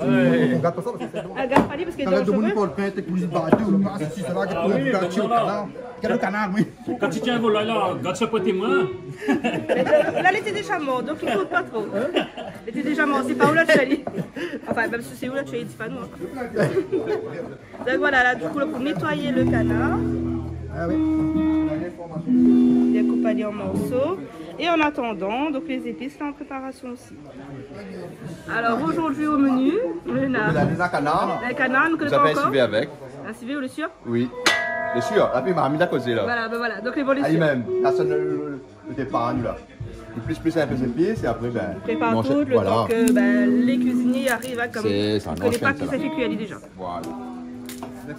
On garde pas ça parce que c'est bon. Elle garde pas lui parce qu'elle est Quand dans le le monde pour le pain, t'es coulé de bateau, pas si c'est là qu'il faut le gâchis au canard. Quel canard, oui. Quand tu tiens un vol là, gâche pas tes mains. Là, elle était déjà morte, donc il ne compte pas trop. Elle était déjà morte, c'est pas où la Chali. Enfin, même si c'est où la Chali, c'est pas nous. Donc voilà, là, du coup, pour nettoyer le canard. Ah oui. Bien coupé en morceaux. Et en attendant, donc les épices sont en préparation aussi. Alors aujourd'hui au menu, on a canard. un canard, nous ne Vous connaissons pas avez un encore. civet avec? Un civet, vous le sûr? Oui. Bien sûr, la fille m'a mis à causer là. Voilà, ben voilà, donc les bons les sûrs. Elle-même, la sonne le départ nous là. Le plus un peu ses pieds et après ben. On prépare tout le temps que ben, les cuisiniers arrivent à comme. C'est ça, on ne connaît pas qui ça fait cuire déjà. Voilà.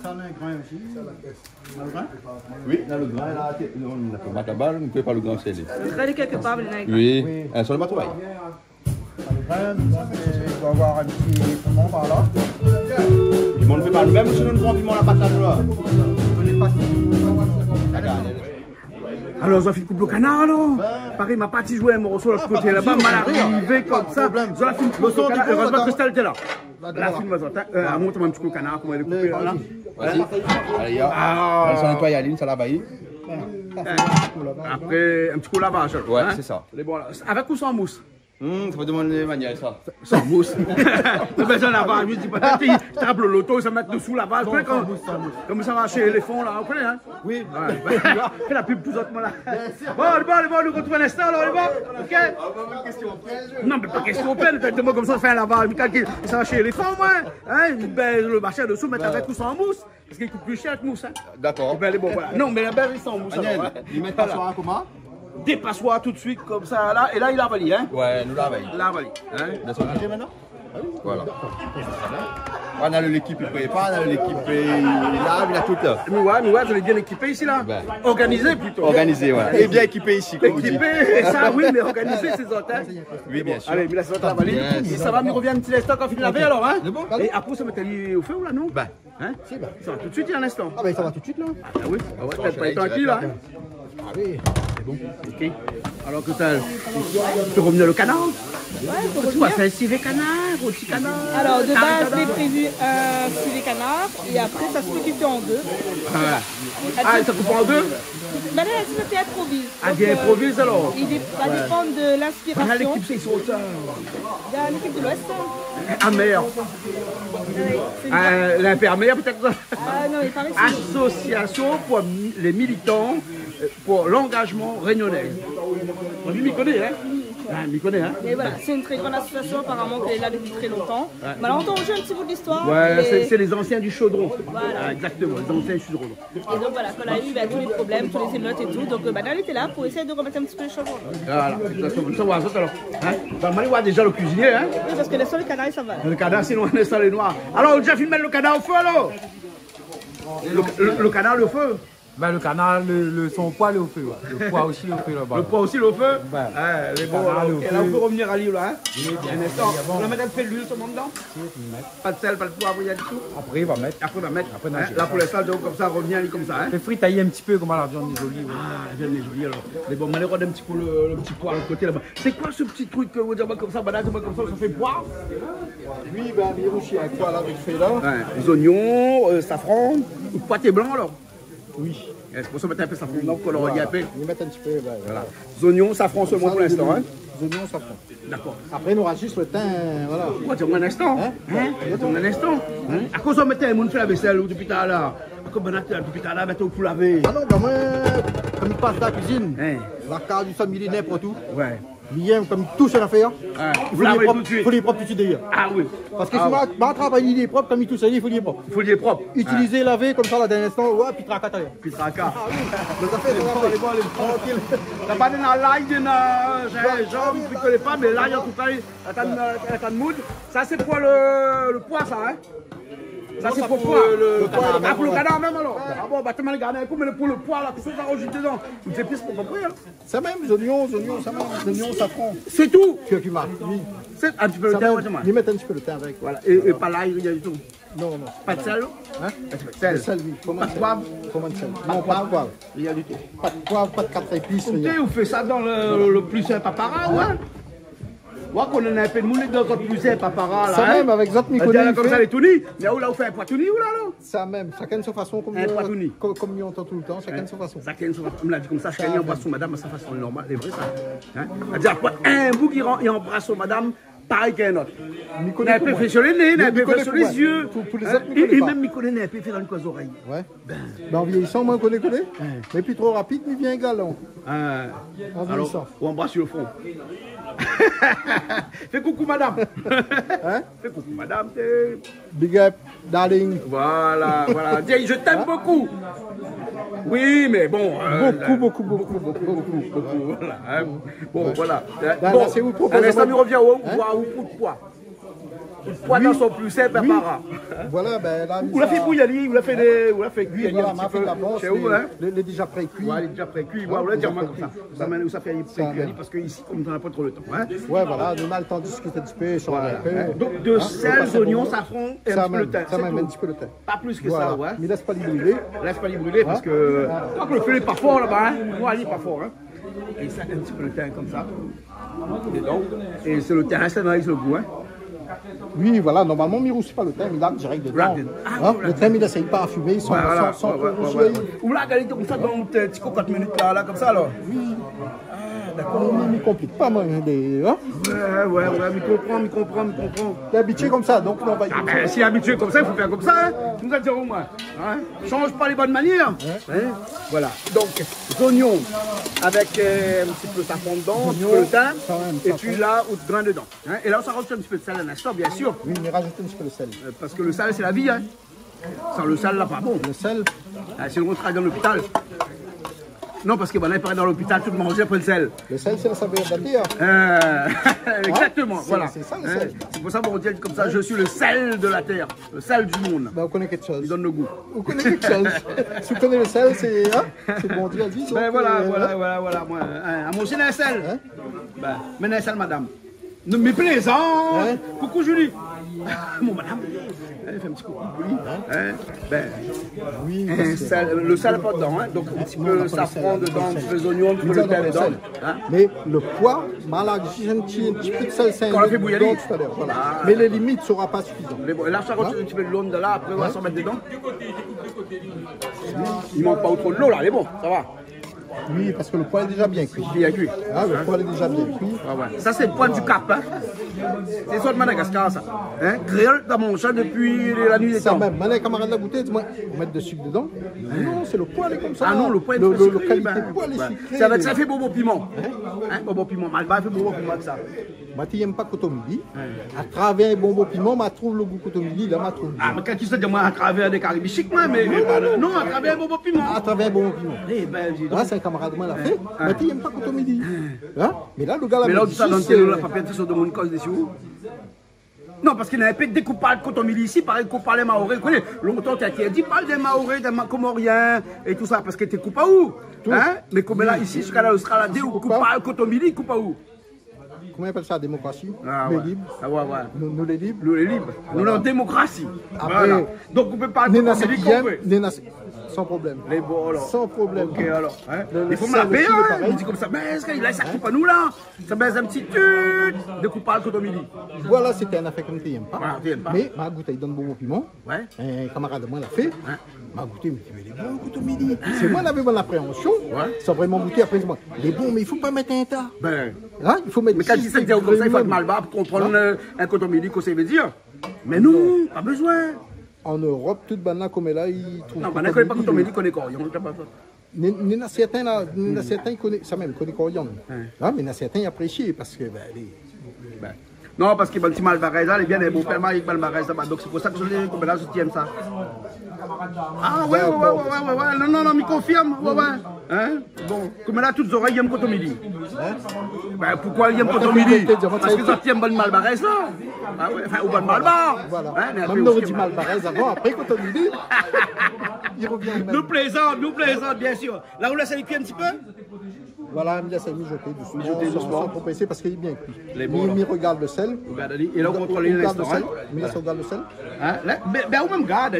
Ça a un grain aussi. Dans le grain? Oui, dans le grain là, on a fait battre la balle, on ne peut pas le grain scellé. Le grain est quelque part, mais il y en a un grain. Oui, un seul matouaille. Le grain, il doit avoir un petit piment par là. Puis on ne fait pas le même, sinon on prend la patate là. On n'est pas Alors, ça fait coupe le canard, alors. Pareil, ma partie jouait un morceau de l'autre côté là-bas, mal arrivé comme ça. Ça la film coupe le canard. Heureusement que Christelle était là. La film, elle montre un petit coup le canard, comment elle est coupée là. Vas-y. Allez, on s'en nettoie à ligne, ça la baille. Après, un petit coup lavage. Ouais, c'est ça. Avec ou sans mousse? Ça va demander manière ça. Sans mousse. C'est besoin de lavage. Je dis peut-être qu'il tape le loto, ça met dessous la base. Comme ça va chez les fonds là, vous connaissez, hein? Oui. Fais la pub pour autres, là. Bon, nous retrouvons un instant, là, ok? Non, mais pas question peine, exactement comme ça, fait un lavage. Ça va chez les fonds, moi. Hein? Le marché dessous, mettre avec ou sans mousse. Parce qu'il coûte plus cher que mousse, hein? D'accord. Non, mais la belle, il sans mousse. Ils mettent pas sur comment? Des passoires tout de suite, comme ça, là. Et là, il a validé, hein? Ouais, nous la veille. Là, validé. Hein? Maintenant? Voilà. On a l'équipe, il ne pas, on a l'équipe, il a tout là. Mais ouais, je l'ai bien équipé ici, là. Ben. Organisé plutôt. Organisé, voilà. Et bien équipé ici, comme vous dites. Équipé, ça, oui, mais organisé, ces autres, hein. Oui, bien sûr. Allez, mais là, ça va travailler. Et ça va, me revient un petit instant quand on finit de laver, alors, hein? Et après, ça mettait au feu, là, non? Ben. Hein? Ça va tout de suite, il y a un instant. Ah ben ça va tout de suite là. Ah oui, peut-être pas être tranquille, là. Ah oui. C'est bon. Ok. Alors que ça, tu peux revenir le canard? Ouais, Tu vas faire un civet canard, petit canard. Alors de base, j'ai prévu un filet canard et après ça se peut qu'il fait en deux. Voilà. Ah, ça coupe en deux? Ben là, elle se fait improvise. Ah, bien improvise alors. Il va dépendre de l'inspiration. L'équipe, c'est sur ça. Il y a l'équipe de l'Ouest. Ah, merde. L'imperméable, peut-être. Ah non, il paraît que c'est Association pour les militants pour l'engagement réunionnais. On m'y connaît, hein? Ah, m'y connaît, hein? mais voilà, c'est une très grande association apparemment qui est là depuis très longtemps. Mais alors, on entend un petit bout de l'histoire. Ouais, c'est les anciens du chaudron. Voilà. Ah, exactement, les anciens du chaudron. Et donc voilà, qu'on a eu tous les problèmes, tous les émeutes et tout. Donc elle était là pour essayer de remettre un petit peu les choses en ordre. Voilà, exactement. Ça va, ça alors. Hein? Bah, on va déjà le cuisinier, hein? Oui, parce que les sols canards, ça va. Le canard, sinon on est sur les noirs. Alors, on a déjà filmé le canard au feu, alors? Le canard, le feu? Ben, le canard, son poids, au feu. Ouais. Le poids aussi, au feu là-bas. Le poids aussi, le feu? Ben, Mais bon, canard, là, le on feu. peut revenir à l'île, là, hein? Un instant. bon. On va mettre un peu d'huile, tout le monde dedans? Pas de sel, pas de poivre, il y a du tout. Après, il va mettre. Après, on va mettre. Après, Hein? Là, pour l'instant, donc, comme ça, on revient comme ça, hein? Le fruit taillé un petit peu comme à la viande des olives. Bien les jolies, alors. Mais bon, on va regarder un petit peu le petit pois à l'autre côté là-bas. C'est quoi ce petit truc que vous dites comme ça, banane, comme ça fait boire? Oui, ben Mirouchi, avec quoi là, avec fait là? Ouais. Les oignons, safran, ou pâté blanc alors? Oui. C'est pour ça mettre un peu safran blanc pour le relier un peu. Ils mettent un petit peu, ben, voilà. Les oignons, safran seulement pour l'instant, hein? Les oignons, ça prend. D'accord. Après, nous ragissons le thym, voilà. Quoi, tu as un instant? Hein? Tu as un instant? À cause on mettait un monde fait la vaisselle ou depuis tout à l'heure. À cause depuis tout à l'heure, mettez au pour laver. Ah non, ben moi, comme il passe la cuisine, Hein? la carte du sang millénaire pour tout, Ouais. bien comme tout c'est l'affaire, Vous lavez tout de il suite. faut les propres tout de suite d'ailleurs. Ah oui. Parce que si ma travail il est propre, comme il tout ça, il faut les propre. Il faut les propre. Utiliser, laver comme ça là d'un instant, ouais, puis tracat derrière. Puis tracas. Les affaires, tranquille. T'as pas de l'ail, genre, vous ne connaissez pas, mais l'ail en tout cas, la canne moule. Ça, c'est pour le poids, ça, hein? Ça, c'est pour le poids. Ah, pour le canard même alors? Ah bon, bah, tu m'as regardé un coup, mais pour le poids, là, tout ça, ça rajoute dedans. Toutes ces pistes pour pas prendre, hein? Ça même, les oignons, ça même, les oignons, ça prend. C'est tout? Tu marques, oui. C'est un petit peu le Ça thym, même, moi, ils mettent un petit peu le thym avec. voilà. Et pas l'ail, il y a du tout. Non. Pas de sel? Hein? Pas de sel. Le sel, oui. Pas de poivre? Comment de sel? Pas de Non, pas de poivre. Il y a du tout. Pas de poivre, pas de quatre épices. rien. Écoutez, vous faites ça dans le plus simple apparat, ouais? Moi, qu'on en a un peu de moule, deux autres plus pas par là. Ça même, avec Zot Mikone. Comme ça, les tournis. Mais où là, on fait un poitouni ou là, là? Ça même, chacun de sa façon, comme on entend tout le temps, chacun de sa façon. Chacun de sa façon. On me l'a dit comme ça, chacun embrasse son madame à sa façon normale, c'est vrai ça. C'est-à-dire, un bout qui embrasse son madame, pareil qu'un autre. Il a un peu fait sur les nez, il a un peu fait sur les yeux. Et même Mikone a un peu fait dans les oreilles. Ouais. Ben en vieillissant, moi, on connaît. Mais puis trop rapide, il vient galant. En vieillissant. On embrasse sur le front. Fais coucou madame. Fais coucou madame. Big up, darling. Voilà. Dis, je t'aime beaucoup. Oui, mais bon. Beaucoup. Voilà. Bon, voilà. Bon, c'est vous un instant, il revient où pour le poids. Le poids dans son plus simple, par Voilà, ben là. Vous l'avez fait bouillir, vous l'avez fait cuire. Voilà, m'a fait de la brosse. C'est où, hein? Il est déjà pré-cuit. Ouais, il est déjà pré-cuit. Voilà, on l'a dit comme ça. Ça fait pré-cuit parce qu'ici, comme on n'a pas trop le temps. Ouais, voilà, on a le temps de discuter un petit peu, changer un peu. Donc, de sel, oignons, safran et un petit peu le thym. Ça même un petit peu le thym. Pas plus que ça, ouais. Mais laisse pas les brûler. Laisse pas les brûler parce que. Tant que le feu n'est pas fort là-bas, hein. Moi, il n'est pas fort, hein. Et ça, un petit peu le thym comme ça. Et c'est le thym, ça analyse le goût, hein. Oui, voilà, normalement, il ne roussit pas le thym, il a direct dedans. Le thym, il n'essaye pas à fumer, sans rousser. Ou là, regardez comme ça, dans un petit coup, 4 minutes là, comme ça, alors. Oui. D'accord. Il ne complique pas, moi. Ouais, il comprend. T'es habitué comme ça, donc on va y aller. Ah ben, s'il est habitué comme ça, il faut faire comme ça, hein. Tu nous as dit au moins. Change pas les bonnes manières. Voilà. Donc, oignons avec un petit peu de safran dedans, un petit peu de thym, et puis là, au grain dedans. Et là, ça rajoute un petit peu de sel à l'instant, bien sûr. Oui, mais rajoute un petit peu de sel. Parce que le sel, c'est la vie, hein. Sans le sel, là, pas bon. Le sel. C'est le contrat dans l'hôpital. Non, parce que là, il paraît dans l'hôpital, tout le monde mange après le sel. Le sel, c'est la saveur de la terre. Exactement, voilà. C'est ça le sel. C'est pour ça qu'on dit comme ça, je suis le sel de la terre, le sel du monde. Ben, on connaît quelque chose. Il donne le goût. On connaît quelque chose. Si vous connaissez le sel, c'est bon Dieu à dire. Ben voilà. Moi, à mon chien, un sel. Ben, mais un sel, madame. Ne me plaisant. Coucou, Julie. Mon madame. Elle fait un petit coucou, Julie. Ben, oui, le sel pas dedans, hein. Donc un petit peu de safran dedans, un petit peu d'oignon, un petit peu de thym dedans. Mais le poids, j'ai un petit peu de sel, c'est un peu bouillir tout à l'heure. Voilà. Mais les limites ne seront pas suffisantes. Là, ça rajoute un petit peu de l'eau de là, après on va s'en mettre dedans. Il manque pas trop de l'eau là, mais bon, ça va. Oui, parce que le poil est déjà bien cuit. Bien cuit. Le poil est déjà bien cuit. Ça, c'est le poil du Cap. Hein. C'est ça de Madagascar, ça. Hein? Créole dans mon champ depuis la nuit des temps. Même, mes camarades de la bouteille, dis-moi, on met de sucre dedans. Non, c'est le poil est comme ça. Ah non, le poil est sucré. Le qualité du poil est sucré. Ça fait bobo piment. Bobo piment. Malba fait bobo piment que ça. Moi, tu n'aimes pas Cotomili. À travers un bonbon piment, je trouve le goût Cotomili, là, je trouve. Ah, mais quand tu sais, moi, à travers des Carabichiques, mais non, à travers un bonbon piment. À travers un bonbon piment. Eh ben, dis donc. C'est un camarade de moi l'a fait. Mais tu n'aimes pas Cotomili. Mais là, le gars, là, mais là, tu sais, dans le papier, tu sais, de mon cause dessus. Non, parce qu'il n'y avait pas de découpage de Cotomili ici, pareil qu'on parlait maoré. Longtemps, tu as dit, parle des maorés, des comoriens et tout ça, parce que tu coupes à où? Mais comme là, ici, jusqu'à là, Australie, ou coupe à Cotomili, coupe à où? Comment on appelle ça, démocratie? Les libres. Nous les libres. Nous les libres. Nous en démocratie. Après, voilà. Donc on peut pas Cotomili qu'on veut. Sans problème. Les bons alors. Sans problème. Ok alors. Il faut me la payer, hein. Il dit comme ça, mais est-ce qu'il a ça coupe à nous là? Ça baisse un petit tut de coupage Cotomili. Voilà, c'était un affaire que tu n'aimes pas. Voilà, mais ma goûté, il donne bon piment. Un camarade de moi l'a fait. Ma goûté, mais il est bon Cotomili. C'est moi qui avais bonne appréhension. Sans vraiment goûter après moi. Il est bon, mais il ne faut pas mettre un tas. Il faut mettre. Mais quand il s'est dit comme ça, il faut être mal bas pour comprendre un Cotomili, qu'on ça veut dire. Mais non, pas besoin. En Europe, toute banane comme là, ils trouvent. Non, banane connaît pas Cotomili, connaît Coriandre. Il y en a certains là, ils connaissent ça même, connaissent Coriandre. Mais il y en a certains qui apprécient parce que non, parce que le petit Malvarez, il est bien, mon père avec Malvarez, donc c'est pour ça que je dis que là, je tiens ça. Ah ouais, non, il confirme, Bon, comme là, toutes les oreilles, il aiment Cotomili. Pourquoi il aime Cotomili? Parce que ça tient bon Malvarez là. Ah ouais, enfin, ou bon Malbar. Voilà. Même nous, on dit Malvarez avant, après Cotomili, il revient. Nous plaisante, bien sûr. Là, on laisse les cuits un petit peu? Voilà, il laisse mijoter doucement, sans trop presser parce qu'il est bien cuit. Il regarde le sel. Et là, on contrôle l'instant. Mais il regarde le sel. Ben, on me regarde,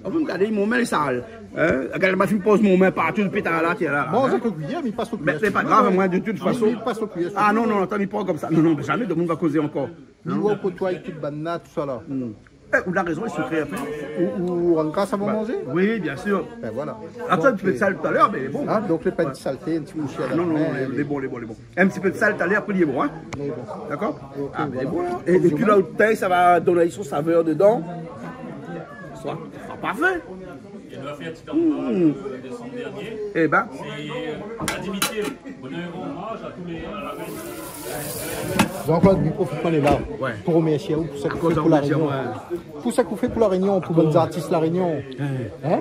on me regarde, ils m'ont mis les salles. Regarde, ma fille pose mon main partout, le pétard là, tiens là. Bon, avec le cuillère, mais il passe au cuillère. Mais c'est pas grave, moi, de toute façon. Il passe au cuillère. Ah non, non, t'as mis pas comme ça. Non, non, mais jamais, le monde va causer encore. Il va côtoyer toute banane, tout ça là. Ou la raison est secret après. Ou en cas, ça va manger? Oui, bien sûr. Ben voilà. Attends, un petit peu de sale tout à l'heure, mais bon. Ah, donc les petites saletés, un petit peu mouché à la Non, non, main, les bons, les bons, les bons. Un petit peu de sale tout à l'heure, après il est bon, hein. D'accord? Ah, mais bon, hein. Et puis là, au thé, ça va donner son saveur dedans. Ça sera parfait. Il doit faire un petit campagne le décembre dernier. Eh ben. C'est l'intimité. On a un bon hommage à tous les. À la reine. Donc là, du profit qu'on est là. Ouais. Pour remercier pour ça qu'on cause fait pour la remercier, Réunion. ouais. Pour ça qu'on fait pour la Réunion, pour les artistes de la Réunion. Hein?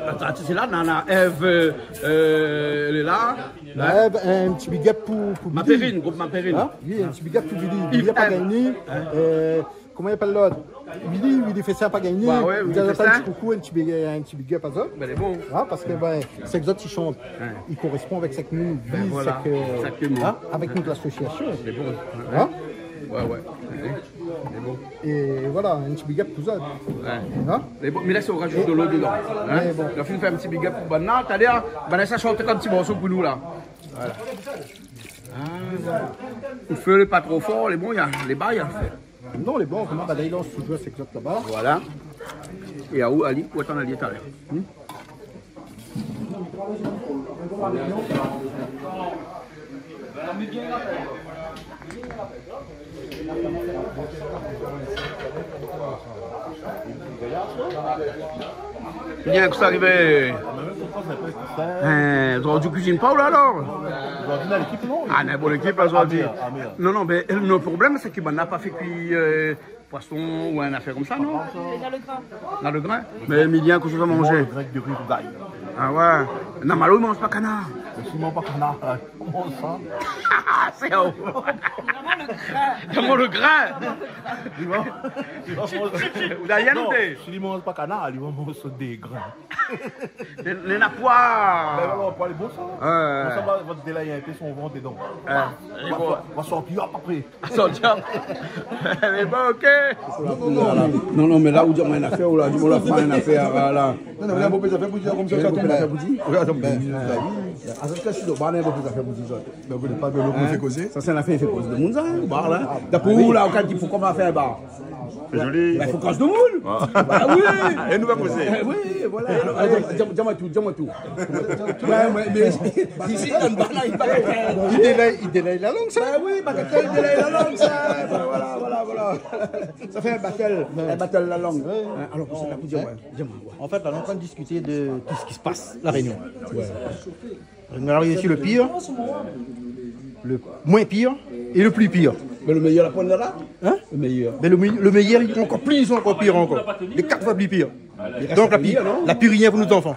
Attends, c'est là, Nana, Eve, elle est là. Eve, un petit big up pour Ma Billy. périne, groupe Ma périne. Hein? Oui, un petit big up pour Billy. Billy n'a pas gagné. Comment il appelle l'autre? Willy fait ça, pas gagné. Bah ouais, il a Willy un fait ça. petit coucou, un petit big up à ça. Ben, elle est bon. Ah, parce que ben, c'est que ils chantent. Ils correspondent avec ce que nous Ben vivons, voilà, exactement. avec notre association. C'est bon. Hein? Ouais, ouais. C'est bon. Et voilà, un petit big up pour ça. Ouais. Hein? Mais, bon, mais là, c'est on rajoute de l'eau dedans. Hein? Mais bon. Il a fait faire un petit big up pour Banana. T'as l'air, Vanessa chante un petit morceau pour nous là. Voilà. Le feu n'est pas trop fort, les bons, il y a les bas, il y a. Non, les bons, comment Badaï lance toujours c'est exact là-bas. Voilà. Et à où Ali? Où est-ce qu'on a lié tout à l'heure? Bien que ça arrive. Tu cuisines pas ou là alors? Aujourd'hui, dans l'équipe, non? Ah, mais bon, l'équipe aujourd'hui. Non, non, mais le problème, c'est qu'il n'a pas fait cuire poisson ou une affaire comme ça, non? Dans le grain. Dans le grain? Mais Emilien, qu'est-ce que tu vas manger? Grec de riz d'ail. Ah ouais. Non, Malo, il ne mange pas canard. Mais sinon, pas canard. Comment ça? Ah, c'est haut. Vraiment le grain. Il va manger. Vous n'avez rien Non, noté? s'il ne mange pas canard, il va manger des grains. Les napois. On va pas les beaux ça. Ça va te délayer un peu son ventre dedans. On va sortir après. Sortir. Mais bon, ok. Non, non, mais là où il y a une affaire, ou là, on a fait une affaire là. Non, non, mais là, on peut faire pour dire comme ça, ça tombe là. Ça, c'est une affaire, il fait cause de monde, ça, au bar là. D'après où, là, il faut comment faire un bar? C'est joli. Il faut cause de monde. Bah oui. Et nous va causer. Oui, voilà. Dis-moi tout. Ouais, mais ici, dans le bar là, il va Il délaye la langue, ça? bah oui, Bagatelle délaye la langue, ça. Voilà. Ça fait un battle la langue. Alors, c'est la dire, dis-moi. En fait, là, on est en train de discuter de tout ce qui se passe, la Réunion. On est arrivé sur le pire, le moins pire et le plus pire. Mais le meilleur, la pointe là? Hein? Le meilleur. Mais le meilleur, il est encore plus, encore pire encore. Les 4 fois plus pire. Donc la plus rien pour nos enfants.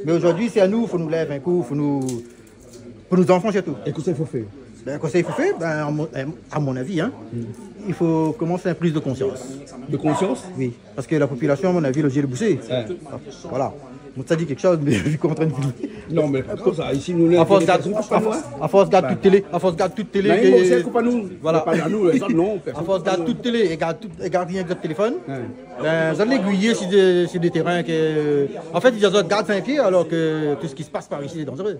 Mais aujourd'hui, c'est à nous, il faut nous lever un coup, pour nos enfants surtout. Et qu'est-ce qu'il faut faire? Ben, conseil il faut faire, à mon avis, hein, il faut commencer une prise de conscience. De conscience? Oui, parce que la population, à mon avis, le gilet boussé. Voilà. Donc ça dit quelque chose, mais je suis en train de filmer. Non, mais pas comme ça. Ici, nous, À force de regarder toute télé, voilà. Pas à nous, les autres, non. À force de regarder toute télé et regarde rien que votre téléphone, ben, vous allez l'aiguiller sur des terrains que... En fait, ils regardent 5 pieds alors que tout ce qui se passe par ici est dangereux.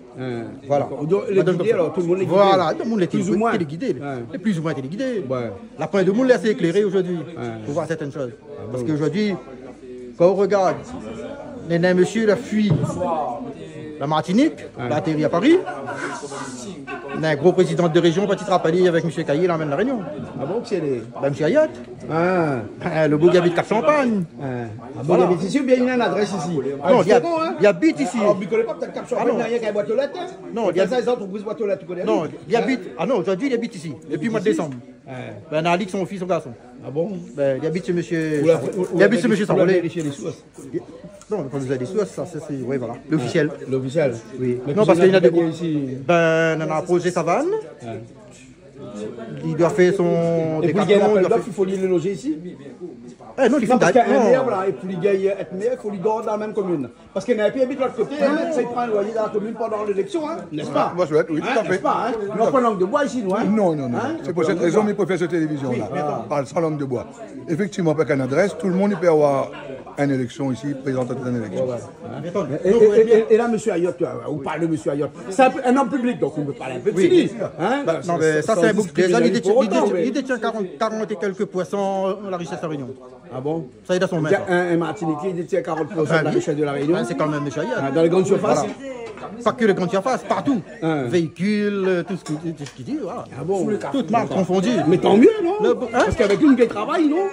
Voilà. Les guider, alors, tout le monde les guide. Voilà, tout le monde est Plus ou moins téléguidé. Et plus ou moins téléguidé. Ouais. La pointe de monde est assez éclairée aujourd'hui pour voir certaines choses. Parce qu'aujourd'hui, quand on regarde, un monsieur a fui la Martinique, il a atterri à Paris. On a un gros président de région parti travailler avec M. Caillé, l'emmène la Réunion. Ah bon, c'est les... Ben, M. Ayat. Le beau qui habite Cap-Champagne. Bon, il habite ici ou bien il y a une adresse ici? Non, il habite ici. Alors, vous ne connaissez pas peut-être Cap-Champagne, il n'y a rien qu'à boîte aux lettres? Non, il y a 16 entreprises boîte aux lettres, tu connais? Non, il habite. Ah non, aujourd'hui, il habite ici, depuis le mois de décembre. Ben, Alix, son fils, son garçon. Ah bon? Ben, il habite chez monsieur. Il habite chez monsieur Sarolé. Non, quand vous avez des sources, ça, c'est. Oui, voilà. L'officiel. L'officiel? Oui. Mais Non, parce qu'il y en a des. ici. Ben, on a approché Savane. Il doit faire son. Et pour lui gagner l'appel d'offres, il faut lui loger ici? Eh non, il faut parce qu'il y a un maire, voilà, et pour lui gagner être maire, il faut lui garder dans la même commune. Parce qu'il y en a un qui habite de l'autre côté, ça il prend un loyer dans la commune pendant l'élection, hein, n'est-ce pas? Moi, je souhaite, oui, tout à fait. N'est-ce pas, hein? On n'a pas langue de bois ici, nous, hein? Non. C'est pour cette raison que je préfère cette télévision-là. On parle sans langue de bois. Effectivement, avec une adresse, tout le monde peut avoir une élection ici, présentateur d'une élection. Et là, M. Ayotte, on parle de M. Ayotte. C'est un homme public, donc on peut parler un peu de lui. Hein? Non, mais ça, c'est un bouc. Déjà, il détient 40 et quelques poissons la richesse de la Réunion. Ah bon? Ça, il a son maître. Un Martiniquais, il détient 40% de la richesse de la Réunion. C'est quand même M. Ayotte. Dans les grandes surfaces? Pas que les grandes surfaces, partout. Véhicules, tout ce qu'il dit, voilà. Ah bon? Toutes marques confondues. Mais tant mieux, non? Parce qu'avec lui, il travaille, non?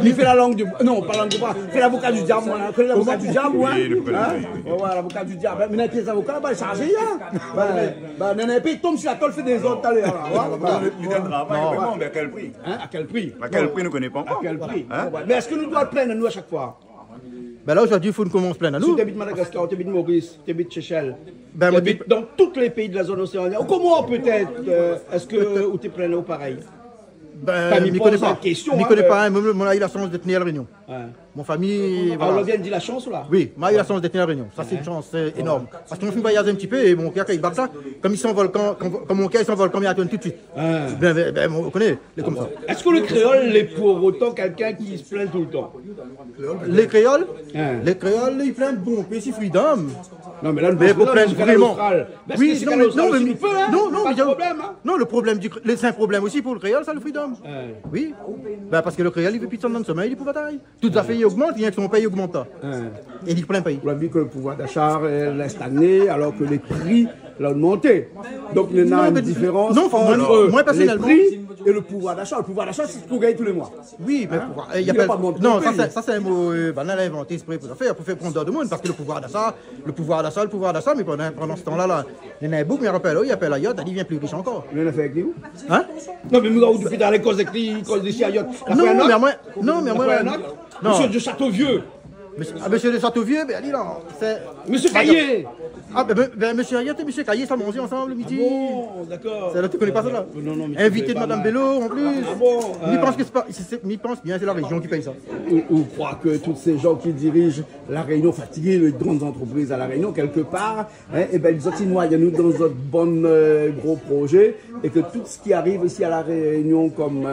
Il fait la langue du... Non, pas la langue du bras. Il fait l'avocat du diable, voilà. Il fait l'avocat du diable, ouais. Ouais, l'avocat du diable. Mais les avocats, il change rien. Il tombe sur la tôle, fait des autres tout à l'heure. Il donne travail, vraiment, mais à quel prix? À quel prix? À quel prix, nous ne connaissons pas. À quel prix? Mais est-ce que nous devons le plaindre, nous, à chaque fois? Ben là, aujourd'hui, il faut qu'on se plaindre à nous. Tu habites Madagascar, tu habites Maurice, tu habites Seychelles. Tu habites dans tous les pays de la zone océanienne. Comment peut-être est-ce que tu es plein ou pareil? Ben, je ne connais pas. Je ne connais pas. Moi, j'ai eu la chance de tenir la Réunion. Mon famille. Voilà. On vient de dire la chance ou là? Oui, moi, j'ai eu la chance de tenir la Réunion. Ça, c'est une chance énorme. Parce qu'on fait voyager un petit peu et mon cœur, quand il bat ça, comme ils sont volcan, comme mon cœur, ils sont volcan, il attend tout de suite. Ben, on connaît, les comme ça. Est-ce que le créole est pour autant quelqu'un qui se plaint tout le temps? Les créoles, ils plaignent bon, petit freedom. Non, mais là, mais pour plaindre vraiment. Oui, non, le problème c'est un problème aussi pour le créole, ça, le freedom. Oui, ben, parce que le créole, il veut plus de son sommeil, il est pour bataille. Tout à fait, il augmente, bien que son pays augmente. Et il plein pays. On a vu que le pouvoir d'achat est stagné alors que les prix l'ont augmenté. Donc il y a une différence entre moi, personnellement, les prix et le pouvoir d'achat. Le pouvoir d'achat, c'est ce qu'on gagne tous les mois. Oui, mais il n'y a pas de monde. Non, ça c'est un mot banal à inventer pour faire prendre de monde, parce que le pouvoir d'achat, mais pendant ce temps-là, il y en a un bouc, mais il appelle Ayotte, il devient plus riche encore. Il en a fait avec nous? Hein? Non, mais nous, depuis dans les causes de Ayotte. Non, mais moi. Monsieur de Châteauvieux. Monsieur de Châteauvieux, ben allez là. Monsieur Caillé. Ah, ben monsieur Ayotte et monsieur Caillé, ça mangé ensemble le midi. Ah bon, d'accord. Tu ne connais pas ça là? Non, mais invité de Madame Bello en plus. Ah bon? Il pense bien, c'est la région qui paye ça. On croit que tous ces gens qui dirigent la Réunion, fatigués, les grandes entreprises à la Réunion, quelque part, et ben ils ont noyé nous dans notre bon gros projet, et que tout ce qui arrive ici à la Réunion comme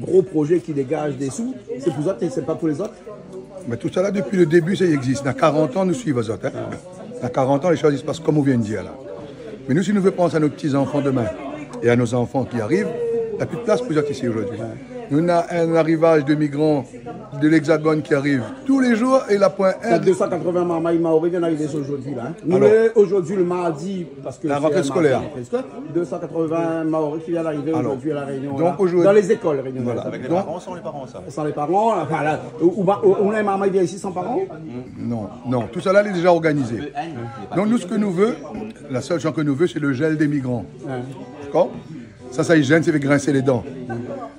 gros projet qui dégage des sous, c'est pour les autres et c'est pas pour les autres. Mais tout ça là, depuis le début, ça existe. Dans 40 ans, nous suivons les autres. Dans 40 ans, les choses se passent comme on vient de dire là. Mais nous, si nous voulons penser à nos petits-enfants demain et à nos enfants qui arrivent, il n'y a plus de place pour les autres ici aujourd'hui. Nous avons un arrivage de migrants de l'Hexagone qui arrive tous les jours et la point 1. 280 Maori viennent d'arriver aujourd'hui là. Nous, aujourd'hui, le mardi, parce que la rentrée scolaire. 280 Maori qui viennent d'arriver aujourd'hui à la Réunion. Donc, dans les écoles réunionnaises. Voilà. Avec les parents, sans les parents, ça. Sans les parents, enfin là, on a un Maori vient ici sans parents? Non, tout ça là est déjà organisé. Donc nous, ce que nous voulons, la seule chose que nous voulons, c'est le gel des migrants. D'accord? Ça hygiène, c'est de grincer les dents.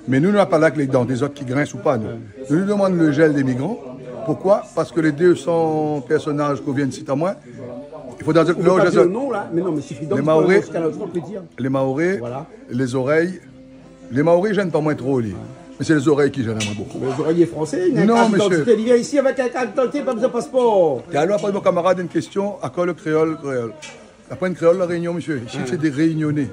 Mais nous, nous n'avons pas là que les dents, des autres qui grincent ou pas. Nous nous demandons le gel des migrants. Pourquoi? Parce que les 200 personnages qu'on vient de citer à moi, il faut dans le nom là, mais non, mais suffit donc les Maoris, voilà. Les oreilles. Les Maoris gênent pas moins trop, mais c'est les oreilles qui gênent moins beaucoup. Les oreillers français, non, monsieur. Il vient ici avec un carte d'identité, pas besoin de passeport. Et alors, après mon camarade, une question, à quoi le créole? Après une créole, la Réunion, monsieur. Ici, c'est des Réunionnais.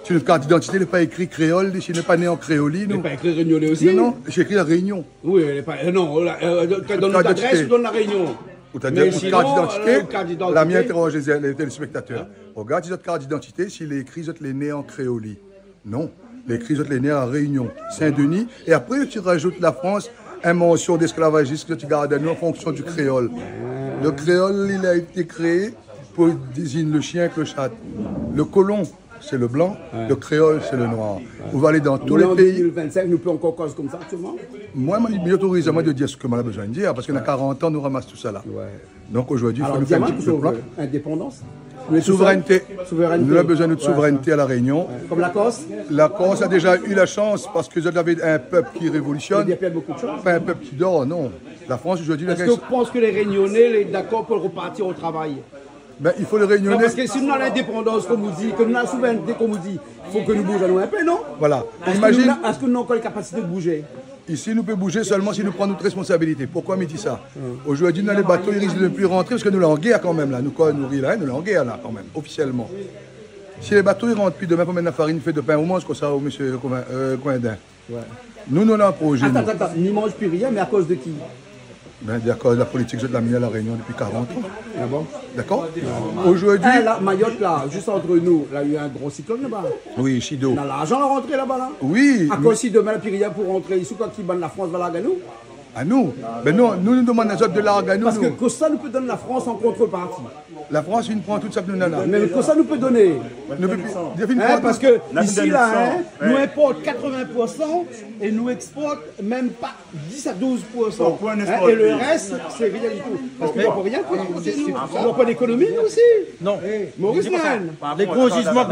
Sur notre carte d'identité, il n'est pas écrit créole, je n'ai pas né en créolie. Il n'est pas écrit réunionnais aussi? Non, j'ai écrit la Réunion. Oui, elle n'est pas. Non, donne notre adresse ou donne la Réunion? Ou ta carte d'identité, la mienne interroge les téléspectateurs. Regarde si votre carte d'identité, s'il est écrit, vous êtes né en créolie. Non, il est écrit, vous êtes né en Réunion, Saint-Denis. Et après, tu rajoutes la France, une mention d'esclavagisme que tu gardes à nous en fonction du créole. Le créole, il a été créé pour désigner le chien avec le chat. Le colon, c'est le blanc, le créole, c'est le noir. On va aller dans tous les pays. En 2025, nous pouvons encore cause comme ça actuellement? Moi, je m'autorise à moi de dire ce que moi j'ai besoin de dire, parce qu'il y a 40 ans, nous ramassons tout ça là. Donc aujourd'hui, il faut nous faire un petit peu de plan. Indépendance? Souveraineté. Nous avons besoin de souveraineté à la Réunion. Comme la Corse? La Corse a déjà eu la chance parce que vous avez un peuple qui révolutionne. Il y a beaucoup de choses. Pas un peuple qui dort, non. La France aujourd'hui... Est-ce que vous pensez que les Réunionnais sont d'accord pour repartir au travail? Ben, il faut les Réunionnais... Non, parce que si nous avons l'indépendance, comme vous dit, que nous avons la souveraineté, comme vous dit, il faut que nous bougeons un peu, non? Voilà. Est-ce que nous avons encore la capacité de bouger? Ici, nous pouvons bouger seulement si nous prenons notre responsabilité. Pourquoi me dit ça? Aujourd'hui, dans les bateaux, ils risquent de ne plus rentrer parce que nous sommes en guerre quand même là. Nous sommes en guerre là quand même, officiellement. Si les bateaux ils rentrent, puis demain, pour mettre la farine, fait de pain, au moins, comme ça, au monsieur Coindin. Nous avons un projet. Attends, n'y mange plus rien, mais à cause de qui? Ben, d'accord, la politique, je l'ai amenée à La Réunion depuis 40 ans. Ah bon? D'accord? Aujourd'hui. Mayotte, là, juste entre nous, là, il y a eu un gros cyclone là-bas. Oui, Chido. On a l'argent à rentrer là-bas, là. Oui. À cause si demain, la Pyrénées pour rentrer ici, quand ils bandent la France va la gagner. À nous? Ben non, nous demandons aux autres de l'argent à nous. Parce que ça nous peut donner la France en contrepartie. La France, il prend tout ça que nous avons. Mais que ça nous peut donner. Parce que ici, là, nous importons 80% et nous exportons même pas 10 à 12%. Et le reste, c'est rien du tout. Parce qu'on ne peut rien transporter, nous. On n'a pas d'économie, nous aussi. Non. Maurice Mann. Les gros gisements.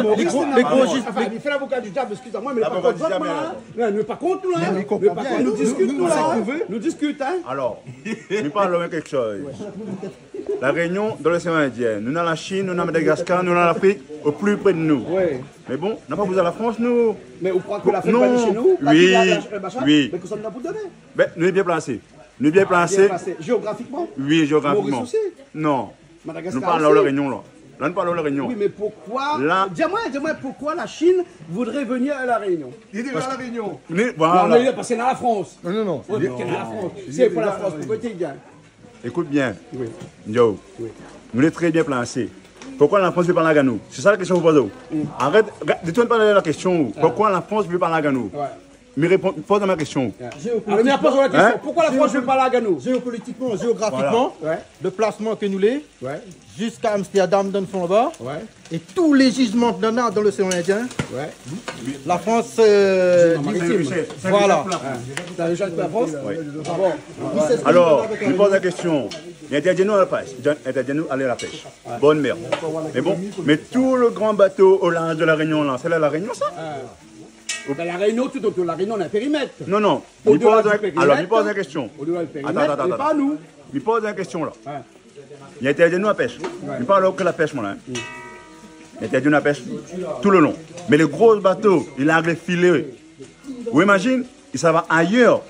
Il fait l'avocat du diable, excusez-moi, mais il n'est pas contre votre là. Il n'est pas contre nous, là. Nous discutons, là. Nous discutons, hein. Alors, nous parlons de quelque chose. La Réunion dans l'océan Indien, nous avons la Chine, nous avons Madagascar, nous avons l'Afrique au plus près de nous. Oui. Mais bon, on n'a pas besoin de la France, nous. Mais vous croyez que l'Afrique va aller chez nous? Oui. Oui. Mais que ça nous a pour donner? Ben, nous sommes bien placés. Nous sommes bien placés. Géographiquement? Oui, géographiquement. Maurice aussi? Non. Madagascar nous parlons de la Réunion, là. Là, nous parlons de la Réunion. Oui, mais pourquoi? Là... Dis-moi pourquoi la Chine voudrait venir à la Réunion? Il est déjà à la Réunion. Voilà. Non, mais parce que c'est dans la France. Non. Oui, mais c'est dans la France. C'est pour la France. Pourquoi tu gagnes? Écoute bien. Oui. Joe. Oui. Nous sommes très bien placés. Pourquoi la France veut parler à nous? C'est ça la question que vous posez. Arrête, détourne pas de la question. Pourquoi la France veut parler à nous? Mais pose à ma question. Alors, mais pose la question. Pourquoi la France veut parler à nous? Géopolitiquement, géographiquement, le placement que nous l'est, jusqu'à Amsterdam dans le fond là-bas, et tous les gisements que nous avons dans l'océan Indien, la France... voilà. T'as déjà la France? Alors, je pose la question. Il interdit nous à la pêche. Il interdit nous aller à la pêche. Bonne merde. Mais bon, mais tout le grand bateau au large de la Réunion, là, c'est là la Réunion, ça? Ben, la Réunion, tout autour de la Réunion, on a un périmètre. Non. Alors, il pose une question. Attends. Pas nous. Il pose une question, là. Il interdit nous à la pêche. Il parle que la pêche, moi, là. Il interdit nous à la pêche tout le long. Mais les gros bateaux, il a les filets. Vous imaginez, ils s'en vont ailleurs.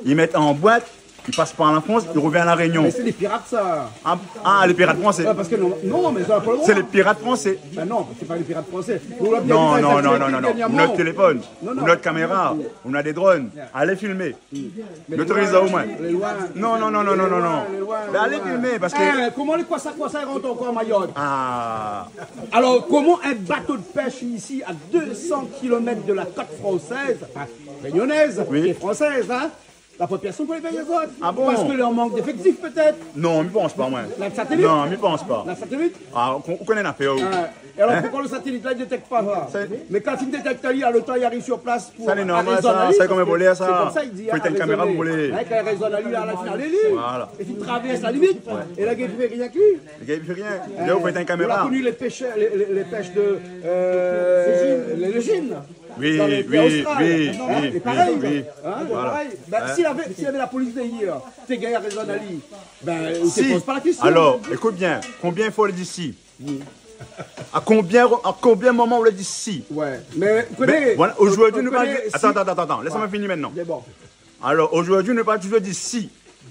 Ils mettent en boîte. Il passe par la France, il revient à la Réunion. Mais c'est les pirates, ça. Ah, les pirates français. Parce que non, mais ça n'a pas le droit. C'est les pirates français. Ben non, c'est pas les pirates français. Non. Notre téléphone, notre caméra, on a des drones. Allez filmer. L'autorise au moins. Non. Mais allez filmer parce que. Comment les quoi ça rentre encore à Mayotte? Ah. Alors, comment un bateau de pêche ici, à 200 km de la côte française, enfin, réunionnaise, qui est française, hein? La population pour les payer les autres. Ah bon? Parce que leur manque d'effectifs peut-être. Non, je ne pense pas, moi. La satellite? Non, je ne pense pas. La satellite? Ah, on connaît l'affaire. Et alors pourquoi le satellite là ne détecte pas ça? Mais quand il détecte, le temps il arrive sur place pour. Ça c'est normal, ça. C'est comme un volet, ça. C'est comme ça, il dit. Faut une caméra pour voler. Quand il raisonne à lui, à la finale, voilà. Et il traverse la limite. Et là, il ne fait rien avec lui. Le gars, il fait rien. Là, vous faites une caméra. On a connu les pêches de. Les légines. Oui. Et pareil. S'il avait la police derrière, ces gars raisonnent à lui, ben, il ne se pose pas la question. Alors, écoute bien, combien il faut le d'ici? À combien moment on l'a dit si? Ouais, mais voilà, aujourd'hui, nous parlons. Attends, laisse-moi finir maintenant. Alors, aujourd'hui, nous parlons toujours d'ici.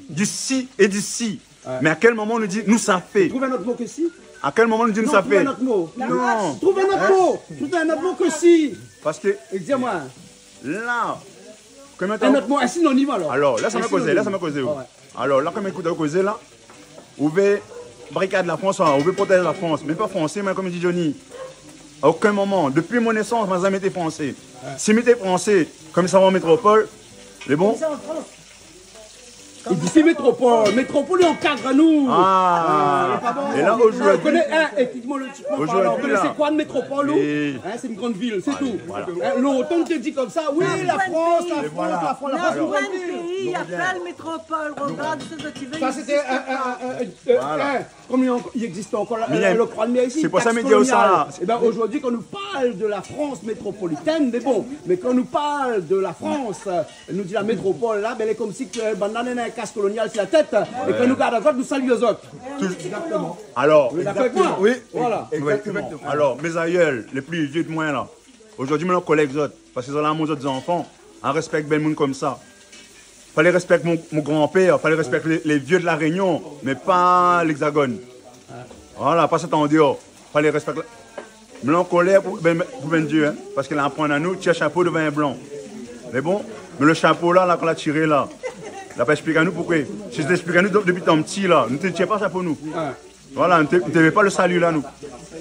D'ici et d'ici. Mais à quel moment on nous dit nous ça fait? Trouve un autre mot que si. À quel moment on nous dit nous ça fait? Trouve un autre mot. Non. Trouve un autre mot. Trouve un autre mot que si. Parce que. Dis-moi. Là. Un autre mot, un synonyme alors. Alors, là, ça m'a causé. Alors, là, comme écoute, vous causez là, vous pouvez barricade la France, vous pouvez protéger la France, mais pas français, mais comme dit Johnny. À aucun moment, depuis mon naissance, je n'ai jamais été français. Si j'étais français, comme ça va en métropole, c'est bon. Il dit c'est métropole. Métropole encadre nous. Et là, aujourd'hui. On connaît c'est quoi de métropole? C'est une grande ville, c'est tout. L'autre, on te dit comme ça, oui, la France. Il y a plein de métropoles. Regarde ce que tu veux. Ça, c'était comme il existe encore le croix de mer ici. C'est pour ça que je dis ça. Et bien aujourd'hui, quand on nous parle de la France métropolitaine, mais quand on nous parle de la France, nous dit la métropole là, elle est comme si le banane a un casse colonial sur la tête, et quand nous garde à droite, nous saluons les autres. Exactement. Alors, oui, voilà. Exactement. Alors, mes aïeuls, les plus vieux de moi là, aujourd'hui, mes collègues autres, parce qu'ils ont là mes autres enfants, on respecte ben monde comme ça. Fallait respecter mon grand-père, fallait respecter les vieux de la Réunion, mais pas l'Hexagone. Voilà, pas cet en dehors. Fallait respecter. Mais là, en colère pour ben Dieu, hein, parce qu'il a un point à nous, tu as un chapeau de vin blanc. Mais bon, mais le chapeau là, qu'on a tiré là, Il n'a pas expliqué à nous pourquoi. Si je t'explique à nous depuis ton petit là, nous ne tiens pas ça pour nous. Voilà, nous ne t'avons pas le salut là, nous.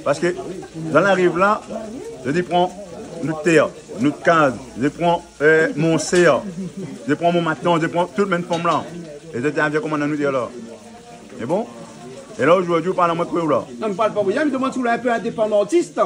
Parce que dans la rive là, je dis prends notre terre, notre case, je prends mon cerf, je prends mon matin, je prends toute même forme là. Et je t'ai comment on nous dit là. C'est bon? Et là aujourd'hui, on parle à moi de là. Non, mais parle pas, je me demande si vous êtes un peu indépendantiste.